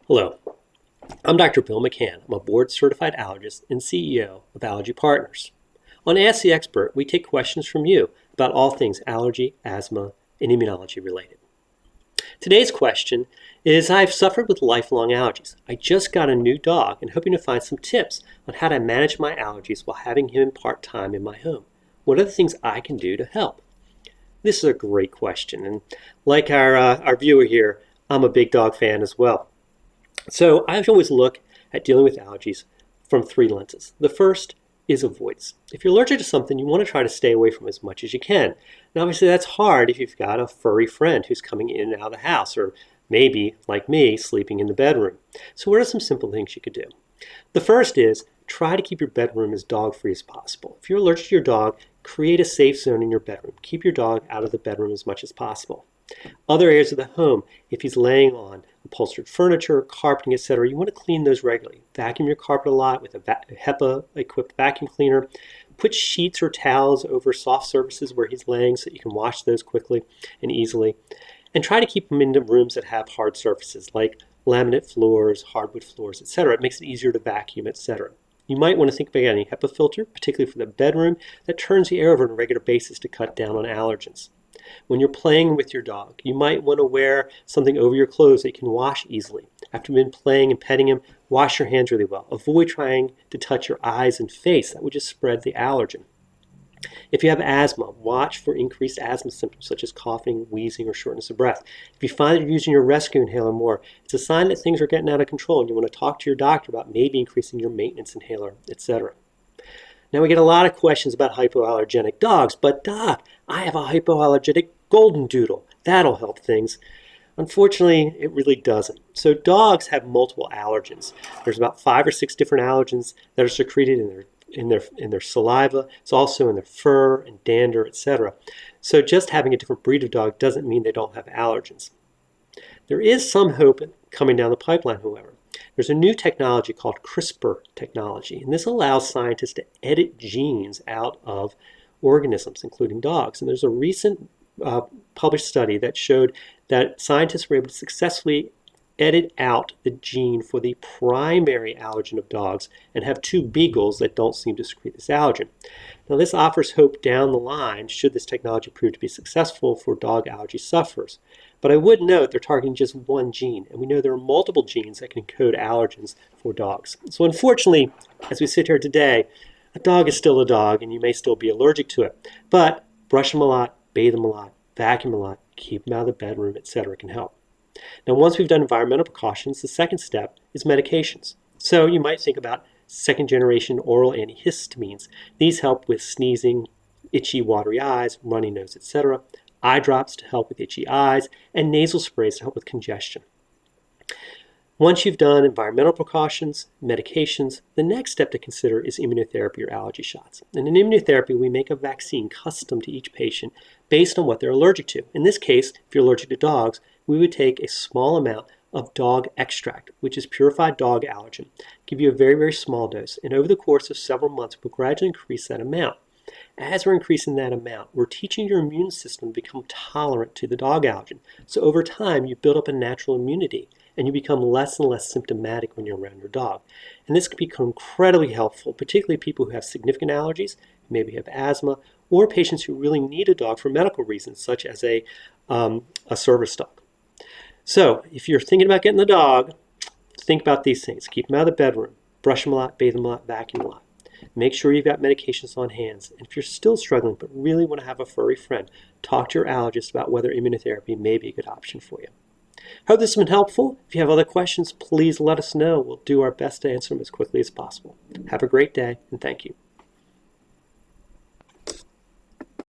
Hello, I'm Dr. Bill McCann. I'm a board-certified allergist and CEO of Allergy Partners. On Ask the Expert, we take questions from you about all things allergy, asthma, and immunology related. Today's question is, I've suffered with lifelong allergies. I just got a new dog and hoping to find some tips on how to manage my allergies while having him part-time in my home. What are the things I can do to help? This is a great question, and like our viewer here, I'm a big dog fan as well. So I always look at dealing with allergies from three lenses. The first is avoidance. If you're allergic to something, you want to try to stay away from as much as you can. And obviously that's hard if you've got a furry friend who's coming in and out of the house, or maybe, like me, sleeping in the bedroom. So what are some simple things you could do? The first is try to keep your bedroom as dog-free as possible. If you're allergic to your dog, create a safe zone in your bedroom. Keep your dog out of the bedroom as much as possible. Other areas of the home, if he's laying on upholstered furniture, carpeting, etc., you want to clean those regularly. Vacuum your carpet a lot with a HEPA-equipped vacuum cleaner. Put sheets or towels over soft surfaces where he's laying so that you can wash those quickly and easily. And try to keep them in the rooms that have hard surfaces like laminate floors, hardwood floors, etc. It makes it easier to vacuum, etc. You might want to think about getting a HEPA filter, particularly for the bedroom, that turns the air over on a regular basis to cut down on allergens. When you're playing with your dog, you might want to wear something over your clothes that you can wash easily. After you've been playing and petting him, wash your hands really well. Avoid trying to touch your eyes and face. That would just spread the allergen. If you have asthma, watch for increased asthma symptoms such as coughing, wheezing, or shortness of breath. If you find that you're using your rescue inhaler more, it's a sign that things are getting out of control and you want to talk to your doctor about maybe increasing your maintenance inhaler, etc. Now we get a lot of questions about hypoallergenic dogs, but doc, I have a hypoallergenic golden doodle. That'll help things. Unfortunately, it really doesn't. So dogs have multiple allergens. There's about 5 or 6 different allergens that are secreted in their saliva. It's also in their fur and dander, etc. So just having a different breed of dog doesn't mean they don't have allergens. There is some hope coming down the pipeline, however. There's a new technology called CRISPR technology, and this allows scientists to edit genes out of organisms, including dogs. And there's a recent published study that showed that scientists were able to successfully edit out the gene for the primary allergen of dogs and have 2 beagles that don't seem to secrete this allergen. Now this offers hope down the line should this technology prove to be successful for dog allergy sufferers. But I would note they're targeting just 1 gene, and we know there are multiple genes that can encode allergens for dogs. So unfortunately, as we sit here today, a dog is still a dog and you may still be allergic to it. But brush them a lot, bathe them a lot, vacuum a lot, keep them out of the bedroom, etc. can help. Now, once we've done environmental precautions, the second step is medications. So you might think about second-generation oral antihistamines. These help with sneezing, itchy, watery eyes, runny nose, etc. Eye drops to help with itchy eyes, and nasal sprays to help with congestion. Once you've done environmental precautions, medications, the next step to consider is immunotherapy or allergy shots. And in immunotherapy, we make a vaccine custom to each patient based on what they're allergic to. In this case, if you're allergic to dogs, we would take a small amount of dog extract, which is purified dog allergen, give you a very, very small dose, and over the course of several months, we'll gradually increase that amount. As we're increasing that amount, we're teaching your immune system to become tolerant to the dog allergen. So over time, you build up a natural immunity, and you become less and less symptomatic when you're around your dog. And this can become incredibly helpful, particularly people who have significant allergies, who maybe have asthma, or patients who really need a dog for medical reasons, such as a service dog. So if you're thinking about getting the dog, think about these things. Keep them out of the bedroom, brush them a lot, bathe them a lot, vacuum a lot. Make sure you've got medications on hand. And if you're still struggling but really want to have a furry friend, talk to your allergist about whether immunotherapy may be a good option for you. Hope this has been helpful. If you have other questions, please let us know. We'll do our best to answer them as quickly as possible. Have a great day, and thank you.